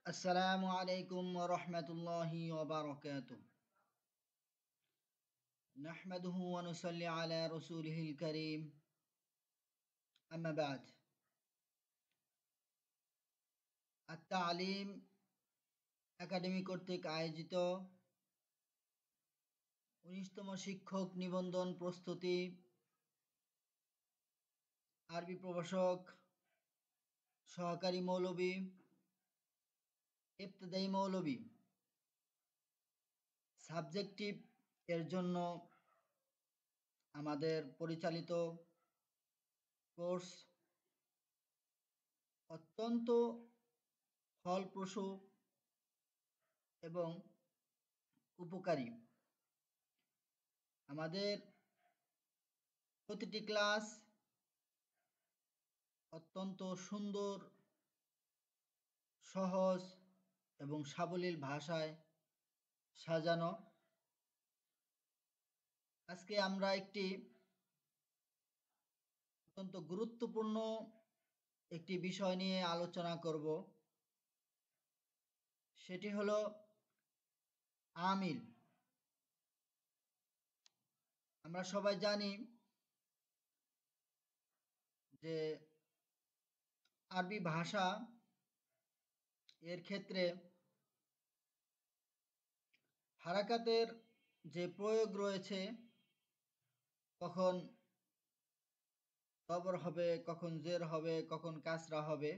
আসসালামু আলাইকুম ওয়া রাহমাতুল্লাহি ওয়া বারাকাতুহু। নাহমাদুহু ওয়া নুসাল্লি আলা রাসূলিহিল কারীম। আম্মা বা'দ। আত-তা'লিম একাডেমি কর্তৃক আয়োজিত ১৯তম শিক্ষক নিবন্ধন প্রস্তুতি, আরবি প্রভাষক, সহকারী মৌলবি, ইবতেদায়ী মৌলবি সাবজেক্টিভ এর জন্য আমাদের পরিচালিত কোর্স অত্যন্ত ফলপ্রসূ এবং উপকারী। আমাদের প্রতিটি ক্লাস অত্যন্ত সুন্দর, সহজ এবং সাবলীল ভাষায় সাজানো। আজকে আমরা একটি অত্যন্ত গুরুত্বপূর্ণ একটি বিষয় নিয়ে আলোচনা করব। সেটি হলো আমিল। আমরা সবাই জানি যে আরবি ভাষা এর ক্ষেত্রে হারাকাতের যে প্রয়োগ রয়েছে, কখন জবর হবে, কখন জের হবে, কখন কাসরা হবে,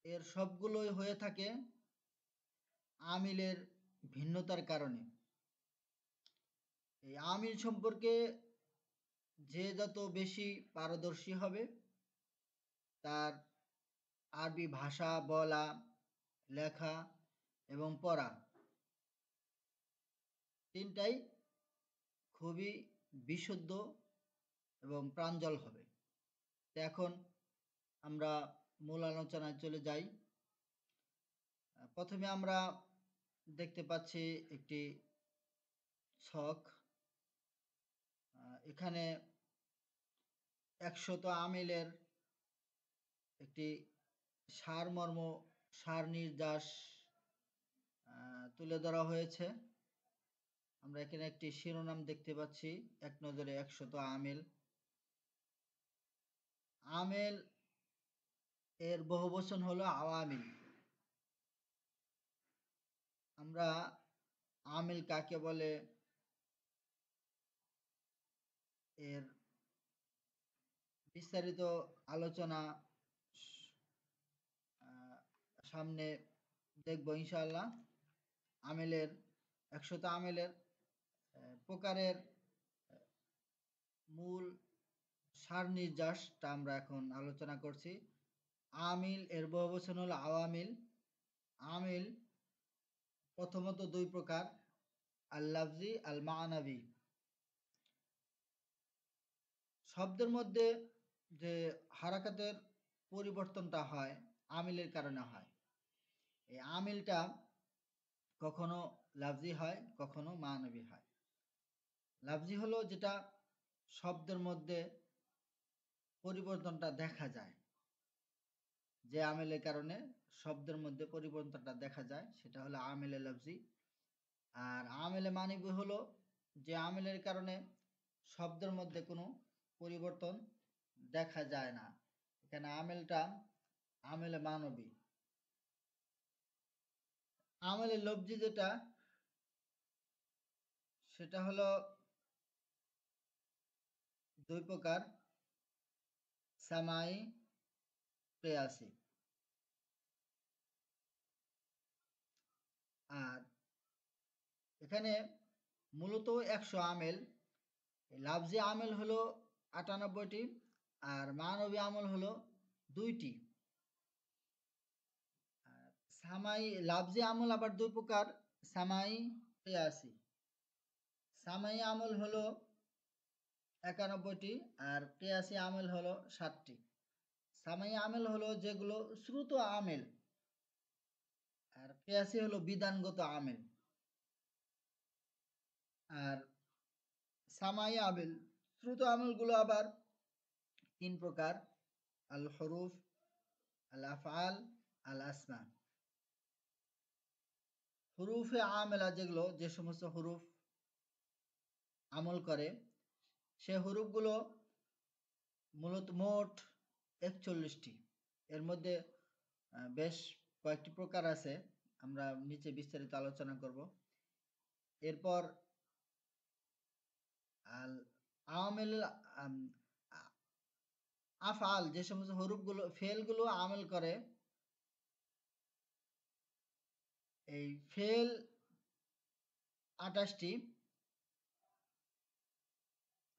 এর সবগুলোই হয়ে থাকে আমিলের ভিন্নতার কারণে। এই আমিল সম্পর্কে যে যত বেশি পারদর্শী হবে, তার আরবি ভাষা বলা, লেখা এবং পড়া তিনটাই খুবই বিশুদ্ধ এবং প্রাঞ্জল হবে। তো এখন আমরা মূল আলোচনায় চলে যাই। প্রথমে আমরা দেখতে পাচ্ছি একটি ছক। এখানে ১০০ আমিলের একটি সারমর্ম, সার নির্যাস তুলে ধরা হয়েছে। আমরা এখানে একটি শিরোনাম দেখতে পাচ্ছি, এক নজরে ১০০ আমিল। আমেল এর বহুবচন হলো আওয়ামিল। আমরা আমিল কাকে বলে, এর বিস্তারিত আলোচনা সামনে দেখব ইনশাআল্লাহ। আমেলের ১০০ আমেলের প্রকারের মূল সার নির্যাসটা আমরা এখন আলোচনা করছি। আমিল এর বহুবচন হলো আওয়ামিল। আমিল প্রথমত দুই প্রকার, আল লাফজি, আল মানাবি। শব্দের মধ্যে যে হারাকাতের পরিবর্তনটা হয়, আমিলের কারণে হয়। এই আমিলটা কখনো লাফজি হয়, কখনো মানবী হয়। লাফজি হলো যেটা শব্দের মধ্যে পরিবর্তনটা দেখা যায়, যে আমিলের কারণে শব্দের মধ্যে পরিবর্তনটা দেখা যায়, সেটা হলো আমিলে লাফজি। আর আমিলে মানবী হলো যে আমিলের কারণে শব্দের মধ্যে কোনো পরিবর্তন দেখা যায় না। এখানে আমিলটা আমিলে মানবী। আমিলে লফজি যেটা, সেটা হলো দুই প্রকার, সামাই, কিয়াসি। আর এখানে মূলত ১০০ আমেল। লাফজি আমেল হলো ৯৮টি, আর মানবী আমল হলো ২টি। আর সামাই লাফজি আমল আবার দুই প্রকার, সামাই, কিয়াসি। সামাই আমল হলো ৯১টি, আর কিয়াসি আমল হলো ৭টি। সামাই আমল হলো যেগুলো শ্রুত আমেল, আর কিয়াসি হলো বিধানগত আমেল। আর সামাই আমেল, শ্রুত আমলগুলো আবার তিন প্রকার, আল হরুফ, আল আফআল আল আসমা। হুরুফে আমেলা যেগুলো, যে সমস্ত হুরুফ আমল করে, সে হুরুফগুলো মূলত মোট ৪১টি। এর মধ্যে বেশ কয়েকটি প্রকার আছে, আমরা নিচে বিস্তারিত আলোচনা করব। এরপর আল আমেল আফআল, যে সমস্ত হরুফগুলো ফেলগুলো আমল করে, এই ফেল ২৮টি।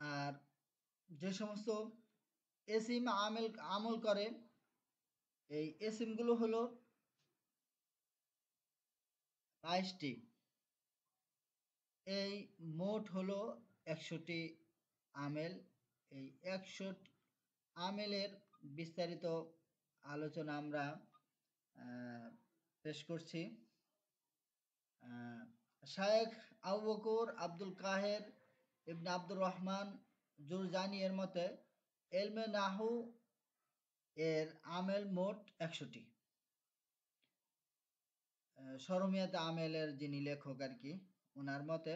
আর যে সমস্ত এসিম আমল করে, এই এসিমগুলো হলো ২২টি। এই মোট হলো ১০০টি আমেল। এই ১০০ আমেলের বিস্তারিত আলোচনা আমরা পেশ করছি। শায়েখ আবু বকর আব্দুল কাহের ইবনে আব্দুর রহমান জুরজানি এর মতে এলমে নাহু এর আমেল মোট ১০০টি। সরমিয়াতে আমেলের যিনি লেখক আর কি, ওনার মতে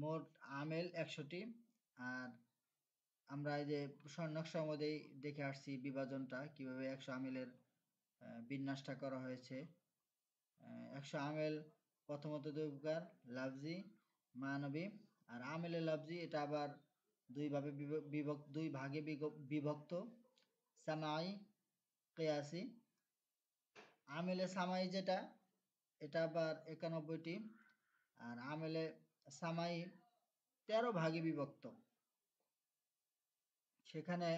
মোট আমেল ১০০টি। আর আমরা এই যে নকশার মধ্যেই দেখে আসছি বিভাজনটা, কিভাবে ১০০ আমেলের বিন্যাসটা করা হয়েছে। ১০০ আমেল প্রথমত দুই প্রকার, লাফজি, মানবী। আর আমেলে লাফজি এটা আবার দুই ভাগে বিভক্ত, সামাই, কিয়াসি। আমেলে সামাই যেটা, এটা আবার ৯১টি। আর আমেলে সামাই ১৩ ভাগে বিভক্ত। সেখানে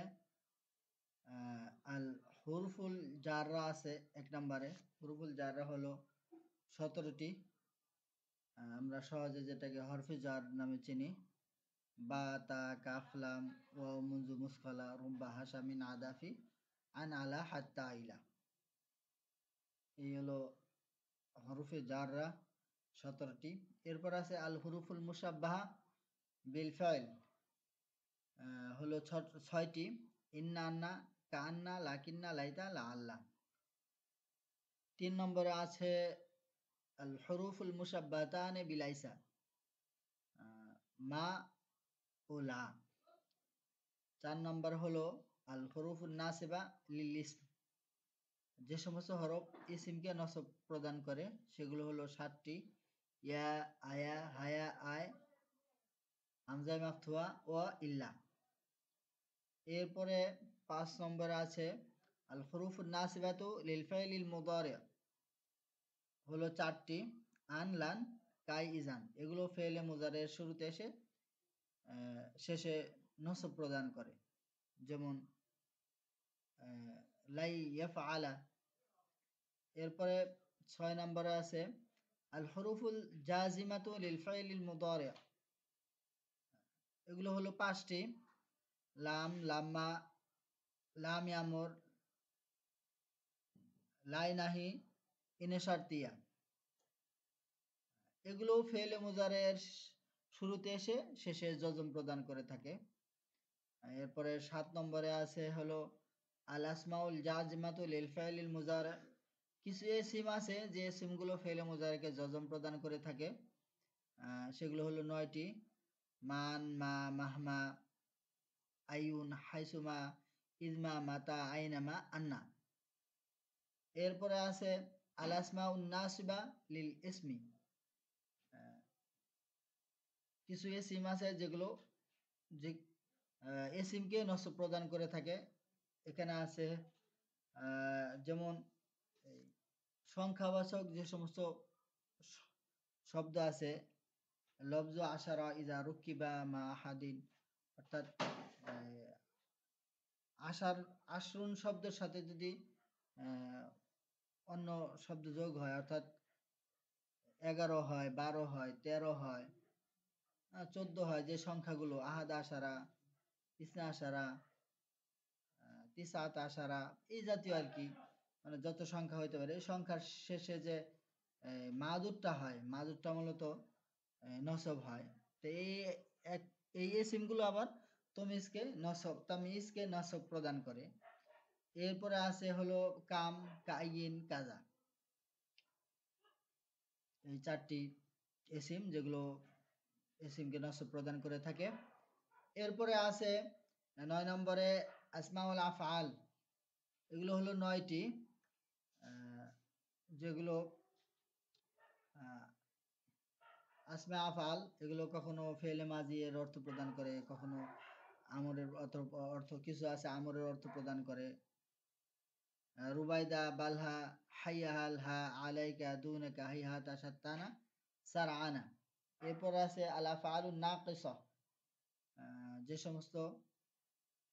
আল হুরফুল জাররা আছে ১ নম্বরে। হুরফুল জাররা হলো ১৭টি। আমরা সহজে যেটাকে হরফে জার নামে চিনি। বা, তা, কাফ, লাম, ওয়াও, মুনজু, মুসকালা, রুম্বা, হাসা, মিন, আদাফি, আন, আলা, হাত্তা, ইলা। এই হলো হরফে জাররা ১৭টি। এরপর আছে আল হুরুফুল মুসাব্বাহা বিল ফাইল, হলো ৬টি। ইন্না, আন্না, কান্না, লাকিন্না, লাইতা, লা আল্লাহ। ৩ নম্বরে আছে আল হুরুফুল মুসাব্বাতানে বিলাইসা, মা ও লা। ৪ নম্বর হলো আল হুরুফুন নাসিবা লিল ইসম, যে সমস্ত হরফ ইসিমকে নসব প্রদান করে সেগুলো হলো ৭টি। ইয়া, আয়া, হায়া, আয়, হামজা মাফতুহা ও ইল্লা। এরপরে ৫ নম্বরে আছে আল হুরুফুন নাসিবাতু লিল ফাইলিল মুদারি, হলো ৪টি। আন, লান, কাই, ইজান। এগুলো ফেলে মুজারের শুরুতে এসে শেষে নসব প্রদান করে, যেমন লাই ইয়াফআলা। এরপরে ৬ নম্বরে আছে আল হুরুফুল জাজিমাতু লিল ফাইলিল মুদারি, এগুলো হলো ৫টি। লাম, লাম্মা, লাম ইয়ামুর, লাই নাহি, ইনে শারতিয়া। এগুলো ফেলে মুজারের শুরুতে এসে শেষে জজম প্রদান করে থাকে। এরপরে ৭ নম্বরে আছে হলো আল আসমাউল জাজিমাতু লিল ফাইলিল মুজারি। কিছু এসিম আছে যে এসিমগুলো ফেলে মুজারিকে জজম প্রদান করে থাকে, সেগুলো হলো ৯টি। মান, মা, মাহমা, আইউন, হাইসুমা, ইজমা, মাতা, আইনামা, আন্না। এরপরে আছে আল আসমাউন নাসিবা লিল ইসমি। কিছু এসিম আছে যেগুলো যে এসিমকে নসব প্রদান করে থাকে। এখানে আছে যেমন সংখ্যাবাচক যে সমস্ত শব্দ আছে, লফজ আশারা ইজা রুকিবা মা আহাদিন, অর্থাৎ আশরুন শব্দের সাথে যদি অন্য শব্দ যোগ হয়, অর্থাৎ ১১ হয়, ১২ হয়, ১৩ হয়, ১৪ হয়, যে সংখ্যাগুলো আহাদ আশারা, ইসনা আশারা, তিসাত আশারা, এই জাতীয় আর কি, মানে যত সংখ্যা হইতে পারে, এই সংখ্যার শেষে যে মাদুরটা হয়, মাদুরটা মূলত নসব হয়। তো এই ইসিমগুলো আবার তামিজকে নসব প্রদান করে। এরপরে আছে হলো কাম, কাইন, কাজা। এই 4টি ইসিম যেগুলো ইসিমকে নসব প্রদান করে থাকে। এরপরে আছে 9 নম্বরে আসমাউল আফআল। এগুলো হলো 9টি যেগুলো আসমা আফআল। এগুলো কখনো ফেলে মাজি এর অর্থ প্রদান করে, কখনো আমরের অর্থ কিছু আছে আমরের অর্থ প্রদান করে। রুবাইদা, বালহা, হাইয়াহাল, হা, আলাইকা, দুনাকা, হাইহাতা, সাত্তানা, সারআনা। এরপর আছে আল আফআলুন নাকিসা। যে সমস্ত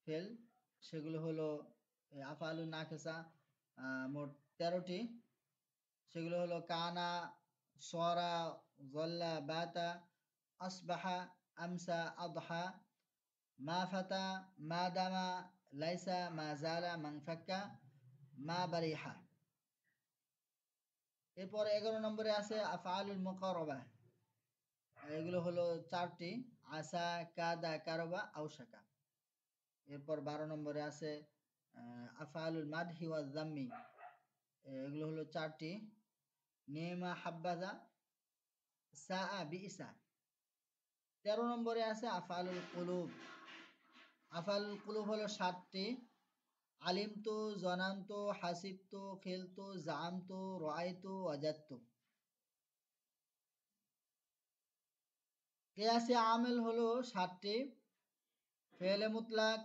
ফেল সেগুলো হলো আফআলুন নাকিসা, মোট 13টি। সেগুলো হলো কানা, সরা, যল্লা, বাতা, আসবাহা, আমসা, আদহা, মা ফাতা, মা দামা, লাইসা, মা জালা, মান ফাক্কা, মা বারিহা। এরপর 11 নম্বরে আছে আফআলুল মুকাররাবা। এগুলো হলো 4টি, আসা, কাদা, কারবা, আউশাকা। এরপর 12 নম্বরে আছে আফআলুল মাদহি ওয়াজ যাম্মি। এগুলো হলো 4টি, নেমা, হাব্বাজা, সাআ, বিইসা। 13 নম্বরে আছে আফআলুল কুলুব। আফআলুল কুলুব হলো 7টি, আলিমতু, জনান্তু, হাসিবতু, খিলতু, জামতু, রাআইতু, ওয়াজাদতু। কিয়াসি আমেল হলো 7টি, ফেলে মুতলাক,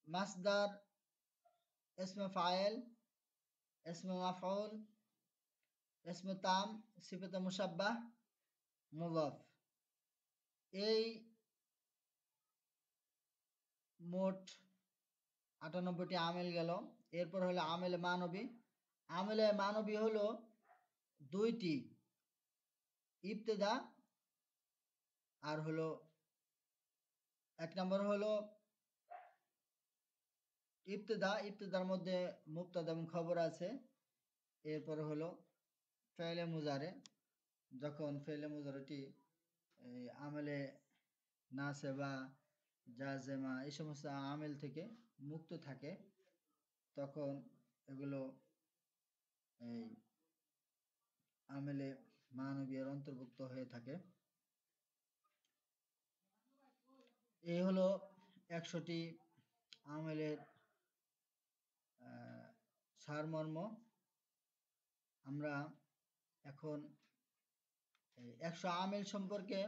মাসদার, ইসমে ফাইল, ইসমে মাফউল, ইসমে তাম, সিফাতে মুশাব্বাহ, মুযাফ। এই মোট 98টি আমেল গেল। এরপর হলো আমেল মানবী। আমেলে মানবী হলো 2টি, ইবতেদা আর হলো 1 নম্বর হলো ইবতেদা। ইবতেদার মধ্যে মুবতাদা এবং খবর আছে। এরপর হলো ফেলে মুজারে, যখন ফেলে মুজারেটি আমেলে নাসেবা, জাজেমা এই সমস্ত আমেল থেকে মুক্ত থাকে, তখন এগুলো এই আমেলে মানবীয়ের অন্তর্ভুক্ত হয়ে থাকে। এই হলো 100টি আমেলের সারমর্ম। আমরা এখন 100 আমেল সম্পর্কে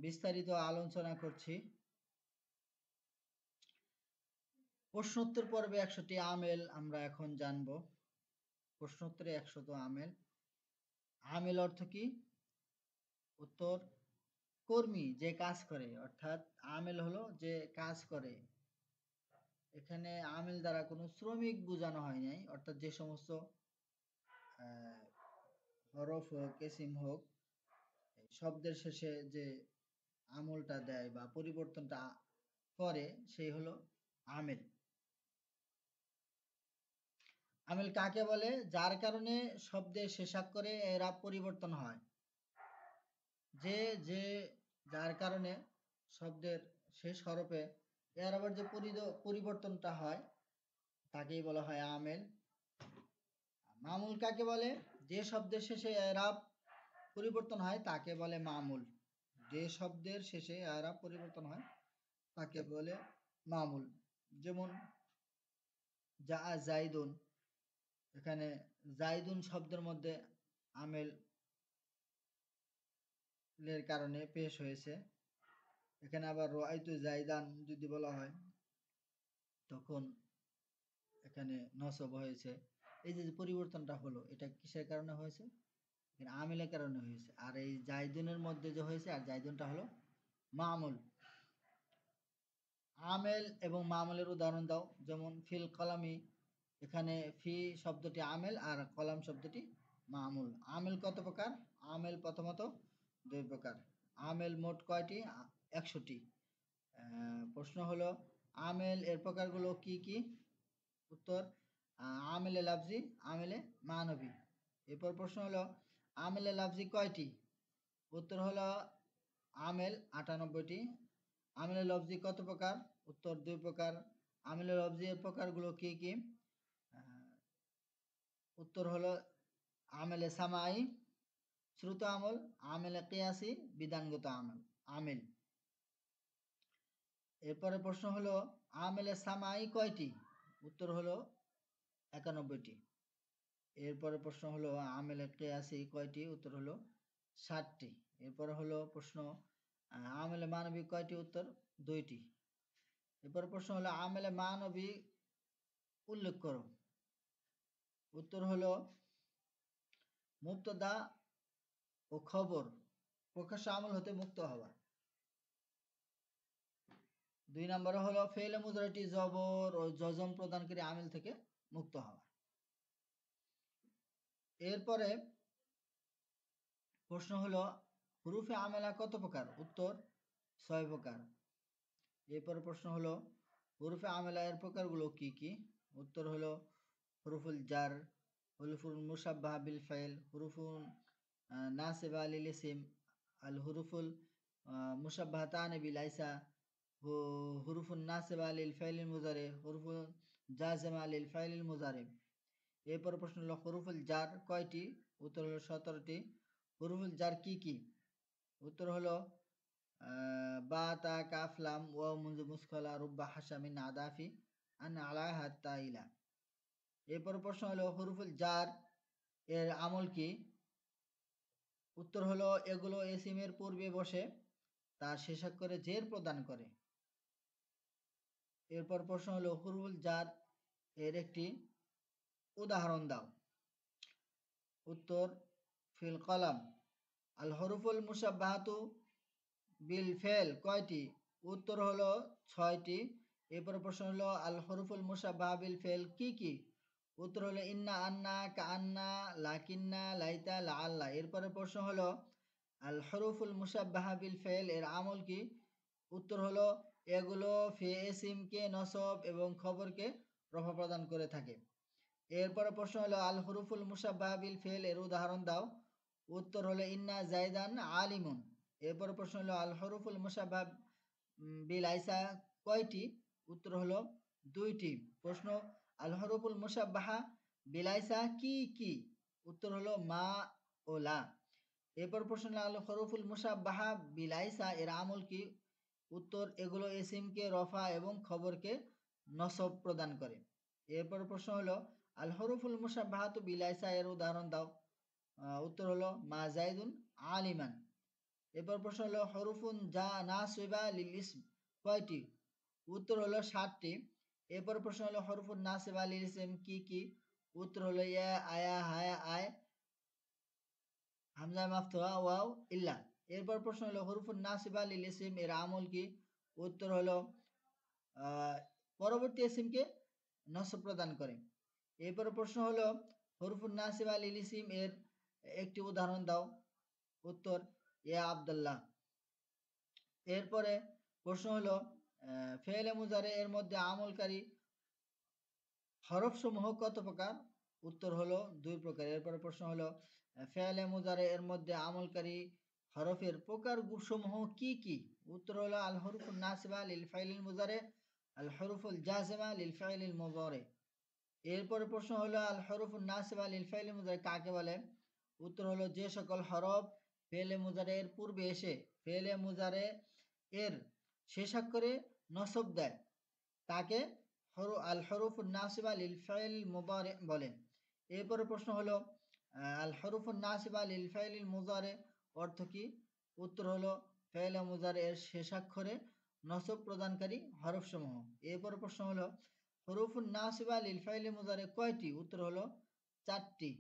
বিস্তারিত আলোচনা করছি। প্রশ্নোত্তর পর্বে 100টি আমেল আমরা এখন জানব। প্রশ্নোত্তরে 100 আমেল। আমেল অর্থ কি? উত্তর, কর্মী, যে কাজ করে, অর্থাৎ আমেল হলো যে কাজ করে। এখানে আমেল দ্বারা কোনো শ্রমিক বোঝানো হয় নাই, অর্থাৎ যে সমস্ত হরফ হোক, ইসিম হোক, শব্দের শেষে যে আমলটা দেয় বা পরিবর্তনটা করে সেই হলো আমেল। আমেল কাকে বলে? যার কারণে শব্দের শেষাক্ষরে এরাব পরিবর্তন হয়। যে যার কারণে শব্দের শেষ হরফে এরাবের যে পরিবর্তনটা হয় তাকেই বলা হয় আমেল। মামুল কাকে বলে? যে শব্দের শেষে এরাব পরিবর্তন হয় তাকে বলে মামুল। যে শব্দের শেষে এরাব পরিবর্তন হয় তাকে বলে মামুল। যেমন যা জাইদুন, এখানে জাইদুন শব্দের মধ্যে আমেল এর কারণে পেশ হয়েছে। এখানে আবার রাআইতু জাইদান যদি বলা হয় তখন এখানে নসব হয়েছে। এই যে পরিবর্তনটা হলো এটা কিসের কারণে হয়েছে? এখানে আমেলের কারণে হয়েছে। আর এই জাইদুনের মধ্যে যে হয়েছে, আর জাইদুনটা হলো মামুল। আমেল এবং মামুলের উদাহরণ দাও। যেমন ফিল কলামি, এখানে ফি শব্দটি আমেল আর কলাম শব্দটি মামুল। আমেল কত প্রকার? আমেল প্রথমত 2 প্রকার। আমেল মোট কয়টি? 100টি। প্রশ্ন হলো আমেল এর প্রকারগুলো কি কি? উত্তর, আমেলে লাফজি, আমেলে মানবী। এরপর প্রশ্ন হলো আমেলে লাফজি কয়টি? উত্তর হলো আমেল 98টি। আমেলে লফজি কত প্রকার? উত্তর 2 প্রকার। আমিলে লফজি এর প্রকারগুলো কি কি? উত্তর হলো আমেলে সামাই, শ্রুত আমল, আমেলে কিয়াসি, বিধানগত আমল আমিল। এরপরে প্রশ্ন হলো আমেলে সামাই কয়টি? উত্তর হলো 91টি। এরপরে প্রশ্ন হলো আমেলে কিয়াসি কয়টি? উত্তর হলো 60টি। এরপরে হলো প্রশ্ন আমেলে মানবিক কয়টি? উত্তর 2টি। এরপরে প্রশ্ন হলো আমেলে মানবী উল্লেখ করো। উত্তর হলো মুবতাদা ও খবর প্রকাশ্য আমল হতে মুক্ত হওয়া। 2 নম্বরে হলো ফেলে মুদারিটি জবর ও জজম প্রদানকারী আমিল থেকে মুক্ত হওয়া। এরপরে প্রশ্ন হলো হুরুফে আমেলা কত প্রকার? উত্তর 6 প্রকার। এরপরে প্রশ্ন হলো হুরুফে আমেলা এর প্রকারগুলো কি কি? উত্তর হলো হুরুফুল জার, হুরুফুল মুসাব্বাহ বিল ফাইল, হুরুফুল নাসিবা লিল ইসম, আল হুরুফুল মুসাব্বাহাতান বিল আইসা, হুরুফুন নাসিবা লিল ফাইলিল মুজারে, হুরুফুল জাজিমা লিল ফাইলিল মুজারে। এরপর প্রশ্ন হলো হুরুফুল জার কয়টি? উত্তর হলো 17টি। হুরুফুল জার কি কি? উত্তর হলো বা তা কাফ লাম ওয়াও মুনজু মুসকালা রুব্বা হাসামিন আদাফি আন আলা হাত্তা ইলা। এরপর প্রশ্ন হলো হুরুফুল জার এর আমল কি? উত্তর হলো এগুলো এসিমের পূর্বে বসে তার শেষাক্ষরে জের প্রদান করে। এরপর প্রশ্ন হলো হুরুফুল জার এর একটি উদাহরণ দাও। উত্তর ফিল কলাম। আল হরুফুল মুসাব্বাহাতু বিল ফেল কয়টি? উত্তর হলো 6টি। এরপর প্রশ্ন হলো আল হরুফুল মুসাব্বাহা বিল ফেল কি কি? উত্তর হলো ইন্না, আন্না, কান্না, লাকিন্না, লাইতা, লাআল্লা। এরপরে প্রশ্ন হলো আল হরুফুল মুসাব্বাহা বিল ফেল এর আমল কি? উত্তর হলো এগুলো ইসিমকে নসব এবং খবরকে রফা প্রদান করে থাকে। এরপরে প্রশ্ন হলো আল হরুফুল মুসাব্বাহা বিল ফেল এর উদাহরণ দাও। উত্তর হলো ইন্না জাইদান আলিমুন। এরপর প্রশ্ন হলো আল হরুফুল মুসাব্বাহ বিল আইসা কয়টি? উত্তর হলো 2টি। প্রশ্ন আল হরুফুল মুসাব্বাহা বিল আইসা কি কি? উত্তর হলো মা ও লা। এরপর প্রশ্ন হলো আল হরুফুল মুসাব্বাহা বিল আইসা এর আমল কি? উত্তর এগুলো ইসিমকে রফা এবং খবরকে নসব প্রদান করে। এরপর প্রশ্ন হলো আল হরুফুল মুসাব্বাহাতু বিল আইসা এর উদাহরণ দাও। উত্তর হলো মা জাইদুন আলিমান। এরপর প্রশ্ন হলো হরুফুন যা নাসিবা লিল ইসম কয়টি? উত্তর হলো 7টি। এরপর প্রশ্ন হলো হরুফুন নাসিবা লিল ইসম কি কি? উত্তর হলো ইয়া, আয়া, হায়া, আয়, হামজা মাফতুহা, ওয়াও, ইল্লা। এরপর প্রশ্ন হলো হরুফুন নাসিবা লিল ইসম এর আমল কি? উত্তর হলো পরবর্তী ইসিমকে নসব প্রদান করে। এরপর প্রশ্ন হলো হরুফুন নাসিবা লিল ইসম এর একটি উদাহরণ দাও। উত্তর ইয়া আব্দুল্লাহ। এরপরে প্রশ্ন হলো ফেলে মুজারে এর মধ্যে আমলকারী হরফ সমূহ কত প্রকার? উত্তর হলো 2 প্রকার। এরপরে প্রশ্ন হলো ফেলে মুজারে এর মধ্যে আমলকারী হরফের প্রকার সমূহ কি কি? উত্তর হলো আল হরুফুন নাসিবা লিল ফাইলিল মুজারে, আল হরুফুল জাজিমা লিল ফাইলিল মুজারে। এরপরে প্রশ্ন হলো আল হরুফুন নাসিবা লিল ফাইলিল মুজারে কাকে বলে? উত্তর হলো যে সকল হরফ ফেলে মুজারে এর পূর্বে এসে ফেলে মুজারে এর শেষাক্ষরে নসব দেয় তাকে আল হরুফুন নাসিবা লিল ফাইল মুদারে বলেন। এরপরে প্রশ্ন হলো আল হরুফুন নাসিবা লিল ফাইল মুদারে অর্থ কি? উত্তর হলো ফাইল মুদারে এর শেষাক্ষরে নসব প্রদানকারী হরফ সমূহ। এরপরে প্রশ্ন হলো হরুফুন নাসিবা লিল ফাইল মুদারে কয়টি? উত্তর হলো 4টি।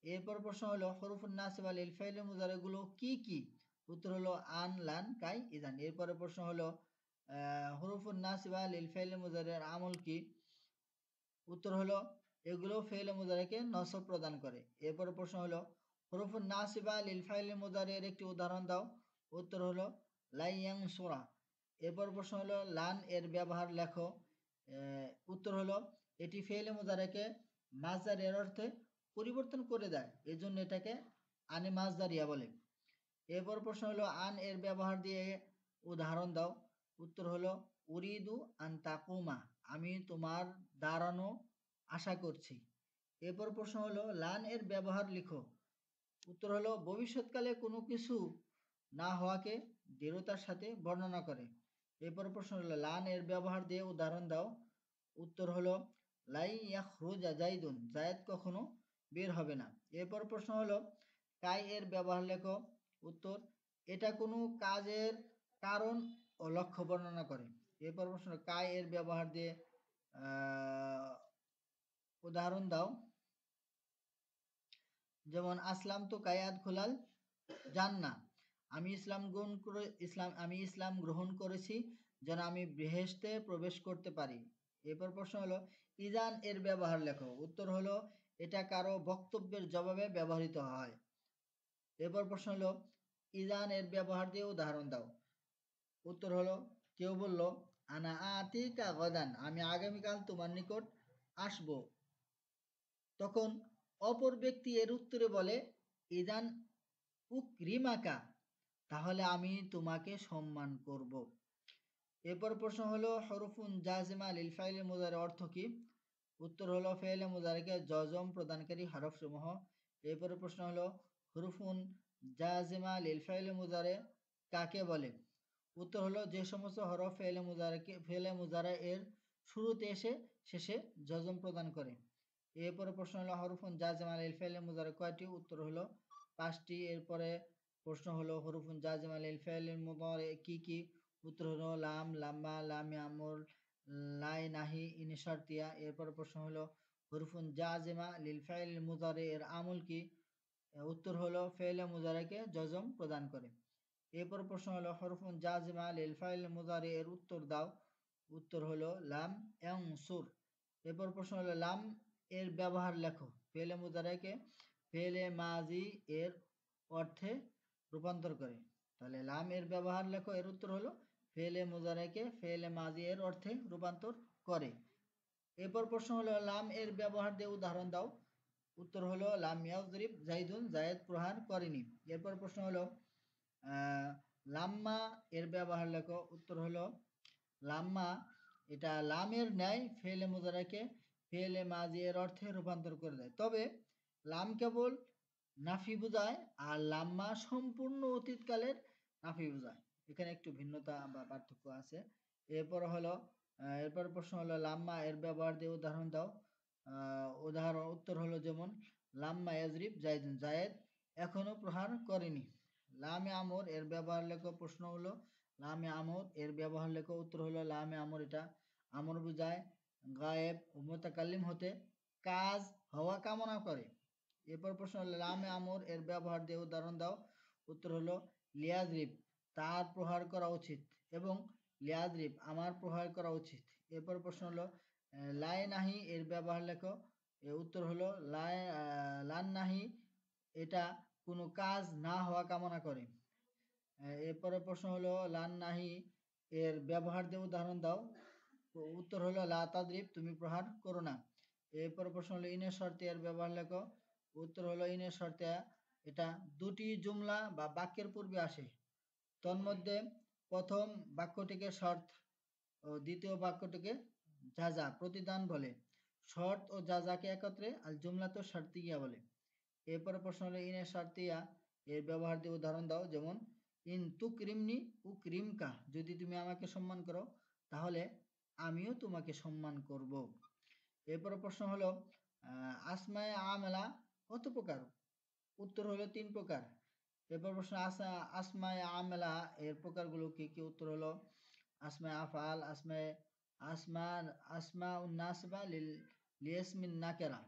এরপর প্রশ্ন হলো হরুফুন নাসিবা লিল ফাইল মুদারে গুলো কি কি? উত্তর হলো আন, লান, কাই, ইদান। এরপরে প্রশ্ন হলো হরুফুন নাসিবা লিল ফাইল মুজারের আমল কি? উত্তর হলো এগুলো ফেল মুজারেকে নসব প্রদান করে। এরপরে প্রশ্ন হলো হরুফুন নাসিবা লিল ফাইল মুজারের একটি উদাহরণ দাও। উত্তর হলো লাইয়াং সুরা। এরপর প্রশ্ন হলো লান এর ব্যবহার লেখো। উত্তর হলো এটি ফেল মুজারেকে মাজদারের অর্থে পরিবর্তন করে দেয়, এজন্য এটাকে আনে মাজদারিয়া বলে। এরপর প্রশ্ন হলো আন এর ব্যবহার দিয়ে উদাহরণ দাও। উত্তর হলো উরিদু আন তাকুমা। আমি তোমার দাঁড়ানো আশা করছি। এরপর প্রশ্ন হলো লান এর ব্যবহার লিখো। উত্তর হলো ভবিষ্যৎকালে কোনো কিছু না হওয়াকে দৃঢ়তার সাথে বর্ণনা করে। এরপর প্রশ্ন হলো লান এর ব্যবহার দিয়ে উদাহরণ দাও। উত্তর হলো লাই ইয়াখরুজা জাইদুন, জায়েদ কখনো বের হবে না। এরপর প্রশ্ন হলো কাই এর ব্যবহার লেখো। উত্তর এটা কোনো কাজের কারণ ও লক্ষ্য বর্ণনা করে। এরপর প্রশ্ন কাই এর ব্যবহার দিয়ে উদাহরণ দাও। যেমন আসলাম তো কায়াত খোলাল জান্না, আমি ইসলাম গ্রহণ করেছি যেন আমি বেহেশতে প্রবেশ করতে পারি। এরপর প্রশ্ন হলো ইজান এর ব্যবহার লেখো। উত্তর হলো এটা কারো বক্তব্যের জবাবে ব্যবহৃত হয়। এরপর প্রশ্ন হলো ইজান এর ব্যবহার দিয়ে উদাহরণ দাও। উত্তর হলো কেউ বলল আনা আতিকা গদান, আমি আগামীকাল তোমার নিকট আসব। তখন অপর ব্যক্তি এর উত্তরে বলে ইদান উকরিমাকা, তাহলে আমি তোমাকে সম্মান করব। এরপর প্রশ্ন হলো হরফুন জাজিমা লিল ফাইল মুজারে অর্থ কি। উত্তর হলো ফেলে মুজারিকে জজম প্রদানকারী হরফ সমূহ। এরপরে প্রশ্ন হলো হরফুন জাজিমা লিল ফাইল মুজারে কাকে বলে। উত্তর হলো যে সমস্ত হরফ ফেলে মুজারে এর শুরুতে এসে শেষে জজম প্রদান করে। এরপরে প্রশ্ন হলো হরফুন জাজিমা লিল ফাইল মুজারে কয়টি। উত্তর হলো 5টি। এরপরে প্রশ্ন হলো হরফুন জাজিমা লিল ফাইল মুজারে কি কি। উত্তর হলো লাম, লাম্মা, লামে আমর, লাই, নাহি, ইন শারতিয়া। এরপর প্রশ্ন হলো হরফুন জাজিমা লিল ফাইল মুজারে এর আমল কি। উত্তর হলো ফেলে মুজারেকে জজম প্রদান করে। এরপর প্রশ্ন হলো হরফুন জাজিমা লিল ফাইল মুজারে এর উত্তর দাও। উত্তর হলো লাম ইয়ানসুর। এরপর প্রশ্ন হলো লাম এর ব্যবহার লেখো। ফেলে মুজারেকে ফেলে মাজি এর অর্থে রূপান্তর করে। তাহলে লাম এর ব্যবহার লেখো, এর উত্তর হলো ফেলে মুজারেকে ফেলে মাজি এর অর্থে রূপান্তর করে। এরপর প্রশ্ন হলো লাম এর ব্যবহার দিয়ে উদাহরণ দাও। উত্তর হলো লাম ইয়াজরিব জাইদুন, জায়েদ প্রহার করেনি। এরপর প্রশ্ন হলো লাম্মা এর ব্যবহার লেখো। উত্তর হলো লাম্মা এটা লামের ন্যায় ফেলে মুজারাকে ফেলে মাজি এর অর্থে রূপান্তর করে দেয়। তবে লাম কেবল নাফি বোঝায় আর লাম্মা সম্পূর্ণ অতীতকালের নাফি বোঝায়। এখানে একটু ভিন্নতা বা পার্থক্য আছে। এরপর প্রশ্ন হলো লাম্মা এর ব্যবহার দিয়ে উদাহরণ দাও। উদাহরণ উত্তর হলো যেমন লাম্মা ইয়াজরিব জাইদুন, জায়েদ এখনো প্রহার করেনি। লামে আমর এর ব্যবহার লেখো। প্রশ্ন হলো লামে আমর এর ব্যবহার লেখো। উত্তর হলো লামে আমর এটা আমর বোঝায় গায়েব ও মুতাকাল্লিম হতে কাজ হওয়া কামনা করে। এরপর প্রশ্ন হলো লামে আমর এর ব্যবহার দিয়ে উদাহরণ দাও। উত্তর হলো লিয়াজরিব তার প্রহার করা উচিত এবং লিয়াজরিব আমার প্রহার করা উচিত। এরপর প্রশ্ন হলো লাই নাহি এর ব্যবহার লেখো। উত্তর হলো লান নাহি এটা কোনো কাজ না হওয়া কামনা করে। এরপরে প্রশ্ন হলো লান নাহি এর ব্যবহার দিয়ে উদাহরণ দাও। উত্তর হলো লা তাদরিব তুমি প্রহার করো না। এরপর প্রশ্ন হলো ইনের শর্তে এর ব্যবহার লেখো। উত্তর হলো ইনের শর্তে এটা দুটি জুমলা বা বাক্যের পূর্বে আসে। তন্মধ্যে প্রথম বাক্যটিকে শর্ত ও দ্বিতীয় বাক্যটিকে জাজা প্রতিদান বলে। শর্ত ও জাজাকে একত্রে আল জুমলা তো শর্তিয়া বলে। এরপরে প্রশ্ন হলো ইনের শর্তিয়া এর ব্যবহার দিয়ে উদাহরণ দাও। যেমন ইন তুকরিমনি উকরিমকা, যদি তুমি আমাকে সম্মান করো তাহলে আমিও তোমাকে সম্মান করব। এরপরে প্রশ্ন হলো আসমায়ে আমেলা কত প্রকার। উত্তর হলো 3 প্রকার। এরপর প্রশ্ন আসমায়ে আমেলা এর প্রকারগুলো কি কি। উত্তর হলো আসমায়ে আফআল, আসমা আসমা উন্নাসবা লিয়াসমিন নাকেরা।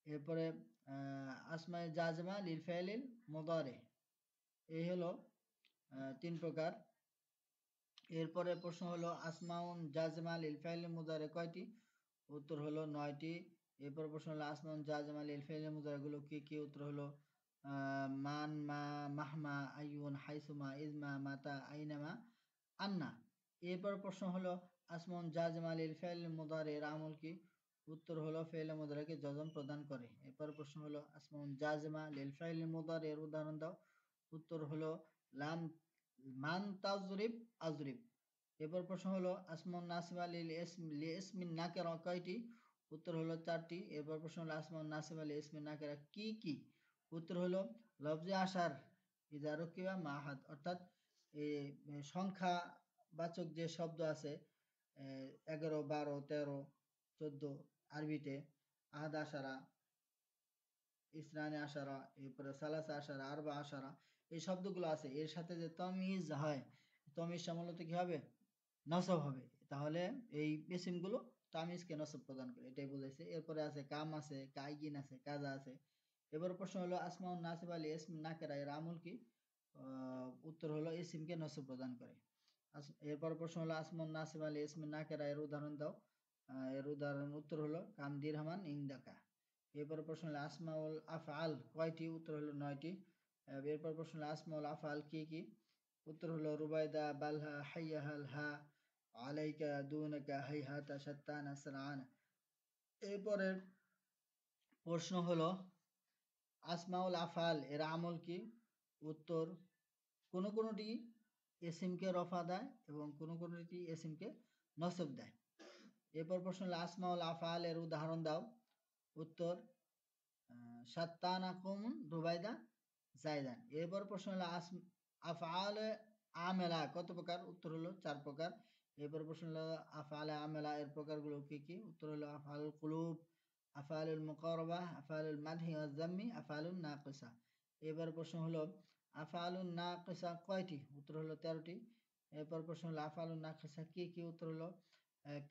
এরপরে আসমায়ে জাজমা লিল ফাইলিল মুদারে। এই হলো 3 প্রকার। এরপরে প্রশ্ন হলো আসমাউন জাজমা লিল ফাইলিল মুদারে কয়টি। উত্তর হলো 9টি। এরপর প্রশ্ন হলো আসমাউন জাজমা লিল ফাইলিল মুদারে গুলো কি কি। উত্তর হলো মান, মা, মাহমা, আইয়ুন, হাইসুমা, ইজমা, মাতা, আইনামা, আন্না। এরপর প্রশ্ন হলো আসমাউন জাজমা লিল ফাইলিল মুদারে এর আমল কি। উত্তর হলো ফেলে মুদারেকে জজম প্রদান করে। এরপর প্রশ্ন হলো আসমাউন জাজমা লিল ফাইলিল মুদারে এর উদাহরণ দাও। উত্তর হলো লাম মান তাজরিব আজরিব, এরপর প্রশ্ন হলো আসমাউন নাসিবা লি ইসমিন নাকিরা কয়টি? উত্তর হলো 4টি। এরপর প্রশ্ন হলো আসমাউন নাসিবা লি ইসমিন নাকিরা কি কি? উত্তর হলো লফজে আশার ইযা রুকিবা মা আহাদ, অর্থাৎ এই সংখ্যা বাচক যে শব্দ আছে 11, 12, 13, 14 আরবিতে, আহাদ আশারা, ইসনানে আশারা, এরপরে সালাসা আশারা, আরবা আশারা, এই শব্দগুলো আছে, এর সাথে যে তমিজ হয়, তমিজটা মূলত কি হবে? নসব হবে। তাহলে এই ইসিমগুলো তামিজকে নসব প্রদান করে, এটাই বুঝাইছে। এরপরে আছে কাম আছে, কাইগিন আছে, কাজা আছে। এবার প্রশ্ন হলো আসমাউন নাসিব আলী ইসম নাকেরা এর আমল কি? উত্তর হলো ইসিমকে নসব প্রদান করে। এরপর প্রশ্ন হলো আসমাউন নাসিব আলী ইসম নাকেরা এর উদাহরণ দাও। এর উদাহরণ উত্তর হলো কাম দিরহামান ইনদাকা। এরপর প্রশ্ন হলো আসমাউল আফআল কয়টি? উত্তর হলো 9টি। এরপর প্রশ্ন হলো আসমাউল আফআল কি কি? উত্তর হলো রুবাইদা, বালহা, হাইয়াহাল, হা, আলাইকা, দুনাকা, হাইহাতা, শাত্তানা, সারআনা। এরপরের প্রশ্ন হলো আসমাউল আফআল এর আমল কি? উত্তর কোন কোনটি এসিমকে রফা দেয় এবং কোন কোনটি এসিমকে নসব দেয়। এরপর প্রশ্ন হলো আসমাউল আফআল এর উদাহরণ দাও। উত্তর শাত্তানা, কওমুন, রুবাইদা, জায়দান। এরপর প্রশ্ন হলো আফআল আমেলা কত প্রকার? উত্তর হলো 4 প্রকার। এরপর প্রশ্ন হলো আফআল আমেলা এর প্রকারগুলো কি কি? উত্তর হলো আফআলুল কুলুব, আফআলুল মুকাররাবা, আফআলুল মাদহি ওয়াজ যাম্মি, আফআলুন নাকিসা। এবার প্রশ্ন হলো আফআলুন নাকিসা কয়টি? উত্তর হলো 13টি। এরপর প্রশ্ন হলো আফআলুন নাকিসা কি কি? উত্তর হলো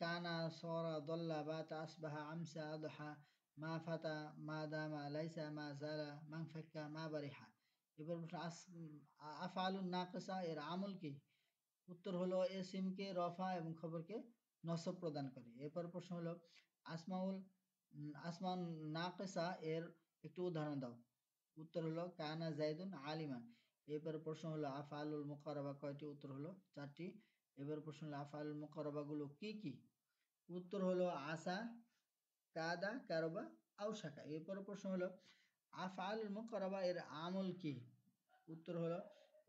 কানা, সরা, দল্লা, বাতা, আসবাহা, আমসা, আদহা, মা ফাতা, মা দামা, লাইসা, মা জালা, মান ফাক্কা, মা বারিহা। এবার প্রশ্ন আফআলুন নাকিসা এর আমল কি? উত্তর হলো এসিমকে রফা এবং খবরকে নসব প্রদান করে। এরপর প্রশ্ন হলো আসমাউল আসমাউন নাকিসা এর একটু উদাহরণ দাও। উত্তর হলো কানা জাইদুন আলিমান। এরপর প্রশ্ন হলো আফআলুল মুকাররাবা কয়টি? উত্তর হলো 4টি। এবার প্রশ্ন হলো আফআলুল মুকাররাবা গুলো কি কি? উত্তর হলো আসা, কাদা, কারবা, আউসাকা। এরপর প্রশ্ন হলো আফআলুল মুকাররাবা এর আমল কি? উত্তর হলো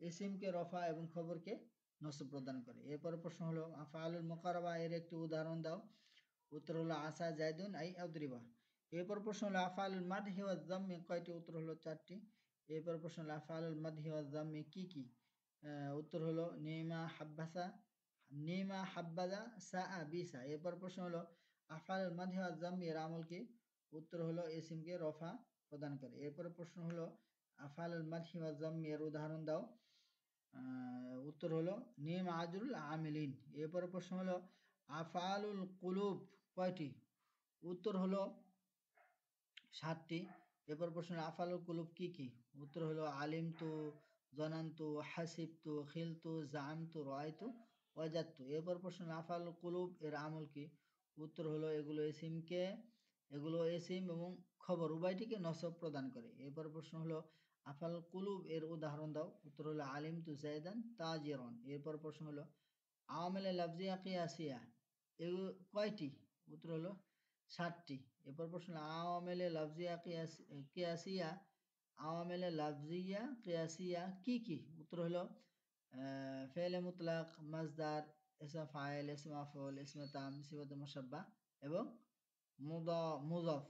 ইসিমকে রফা এবং খবরকে নসব প্রদান করে। এরপর প্রশ্ন হলো আফআলুল মুকাররাবা এর একটি উদাহরণ দাও। উত্তর হলো আসা জাইদুন আই আদরিবা। এরপর প্রশ্ন হলো আফআলুল মাদহি ওয়াজ যাম্মি কয়টি? উত্তর হলো 4টি। এরপর প্রশ্ন হলো আফআলুল মাদহি ওয়াজ যাম্মি কি কি? উত্তর হলো নিমা, হাব্বাসা, নিমা, হাব্বাদা, সাআ, বিসা। এরপর প্রশ্ন হলো আফআলুল মাদহি ওয়াজ যাম্মি এর আমল কি? উত্তর হলো ইসিমকে রফা প্রদান করে। এরপর প্রশ্ন হলো আফআলুল মাদহি ওয়াজ যাম্মি এর উদাহরণ দাও। উত্তর হলো নিম আজরুল আমিলিন। এরপর প্রশ্ন হলো আফআলুল কুলুব কয়টি? উত্তর হলো 7টি। এরপর প্রশ্ন হলো আফআলুল কুলুব কি কি? উত্তর হলো আলিমতু, জনান্তু, হাসিবতু, খিলতু, জামতু, রাআইতু, ওয়াজাদতু। এরপর প্রশ্ন হলো আফআলুল কুলুব এর আমল কি? উত্তর হলো এগুলো এসিম এবং খবর উভয়টিকে নসব প্রদান করে। এরপর প্রশ্ন হলো আফআল কুলুব এর উদাহরণ দাও। উত্তর হলো আলিমতু জাইদান তাজিরান। এরপর প্রশ্ন হলো আওয়ামিলে লাফজিয়া কিয়াসিয়া এগুলো কয়টি? উত্তর হলো 7টি। এরপর প্রশ্ন হলো আওয়ামিলে লাফজিয়া কিয়াসিয়া আওয়ামিলে লাফজিয়া কিয়াসিয়া কি কি? উত্তর হলো ফেলে মুতলাক, মাজদার, ইসম ফাইল, ইসম মাফউল, ইসম তাম, সিফাতুল মুশাব্বাহ এবং মুজাফ।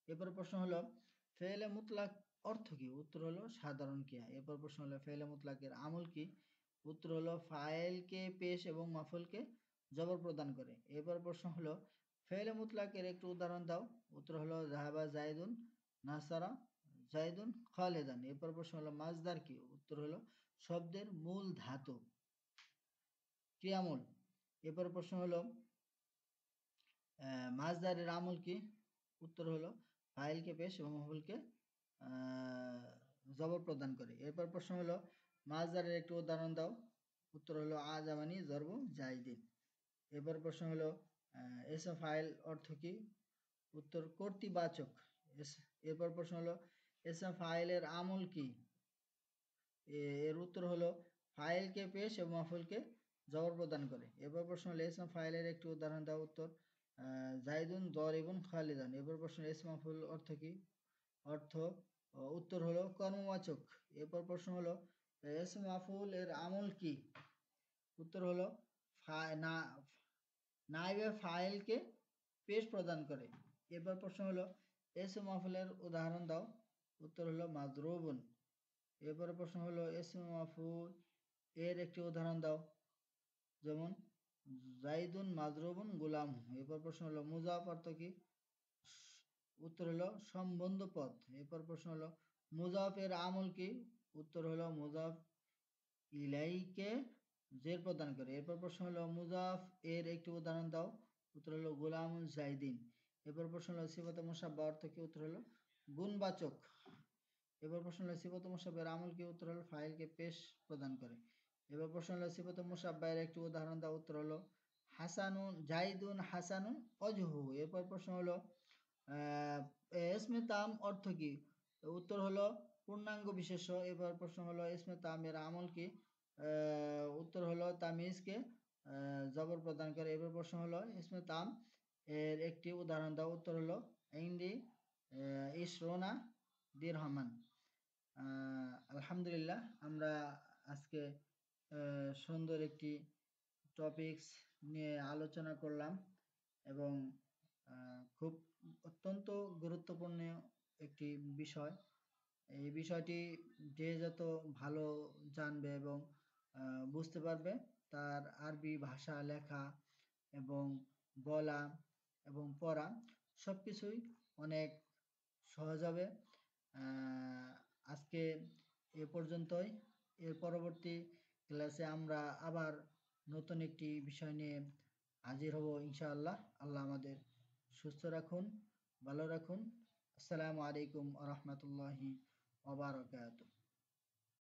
এরপর প্রশ্ন হলো ফেলে মুতলাক অর্থ কি? উত্তর হলো সাধারণ ক্রিয়া। এরপর প্রশ্ন হলো ফেলে মুতলাকের আমল কি? উত্তর হলো ফাইলকে পেশ এবং মাফুলকে জবর প্রদান করে। এরপর প্রশ্ন হলো ফেলে মুতলাকের একটু উদাহরণ দাও। উত্তর হলো যাহাবা জাইদুন, নাসারা জাইদুন, খালেদান। এরপর প্রশ্ন হলো মাজদার কি? উত্তর হলো শব্দের মূল ধাতু, ক্রিয়ামূল। এরপর প্রশ্ন হলো মাজদারের আমল কি? উত্তর হলো ফাইলকে পেশ এবং মাফুলকে জবর প্রদান করে। এরপর প্রশ্ন হলো মাজদারের একটু উদাহরণ দাও। উত্তর হলো আজামানি জরব জাইদিন। এরপর প্রশ্ন হলো এসম ফাইল অর্থ কি? উত্তর কর্তৃবাচক। এরপর প্রশ্ন হলো এসম ফাইলের আমল কি? এর উত্তর হলো ফাইলকে পেশ এবং মাফুলকে জবর প্রদান করে। এরপর প্রশ্ন হলো ইসম ফাইলের একটি উদাহরণ দাও। উত্তর জাইদুন দরিবুন খালিদান। এরপর প্রশ্ন ইসম মাফুল অর্থ কি? অর্থ উত্তর হলো কর্মবাচক। এরপর প্রশ্ন হলো ইসম মাফুল এর আমল কি? উত্তর হলো নাইবে ফাইলকে পেশ প্রদান করে। এবার প্রশ্ন হলো এসম মাফুলের উদাহরণ দাও। উত্তর হলো মাদরুবুন। এরপরে প্রশ্ন হলো এসম মাফুল এর একটি উদাহরণ দাও। যেমন জাইদুন মাদরুবুন গুলাম। এরপর প্রশ্ন হলো মুজাফ অর্থ কি? উত্তর হলো সম্বন্ধ পদ। এরপর প্রশ্ন হলো মুজাফের আমল কি? উত্তর হলো মুজাফ ইলাইকে জের প্রদান করে। এরপর প্রশ্ন হলো মুজাফ এর একটি উদাহরণ দাও। উত্তর হলো গোলামুল জাইদিন। এরপর প্রশ্ন হলো সিফাতে মুসাব্বা অর্থ কি? উত্তর হলো গুণবাচক। এবার প্রশ্ন হলো সিফাতে মুসাব্বার আমল কি? উত্তর হলো ফাইলকে পেশ প্রদান করে। এবার প্রশ্ন হলো সিফাতে মুসাব্বার একটি উদাহরণ দাও। উত্তর হলো হাসানুন জাইদুন হাসানুন অজহু। এরপর প্রশ্ন হলো ইসমে তাম অর্থ কি? উত্তর হলো পূর্ণাঙ্গ বিশেষ্য। এবার প্রশ্ন হলো ইসমে তামের আমল কি? উত্তর হলো তামিজকে জবর প্রদান করে। এবার প্রশ্ন হলো ইসমে তাম এর একটি উদাহরণ দাও। উত্তর হলো ইন্দি ইসরোনা দিরহমান। আলহামদুলিল্লাহ, আমরা আজকে সুন্দর একটি টপিকস নিয়ে আলোচনা করলাম এবং খুব অত্যন্ত গুরুত্বপূর্ণ একটি বিষয়। এই বিষয়টি যে যত ভালো জানবে এবং বুঝতে পারবে, তার আরবি ভাষা লেখা এবং বলা এবং পড়া সব কিছুই অনেক সহজ হবে। আজকে এ পর্যন্তই। এর পরবর্তী ক্লাসে আমরা আবার নতুন একটি বিষয় নিয়ে হাজির হব ইনশাআল্লাহ। আল্লাহ আমাদের সুস্থ রাখুন, ভালো রাখুন। আসসালামু আলাইকুম ওয়া রাহমাতুল্লাহি ওয়া বারাকাতুহু।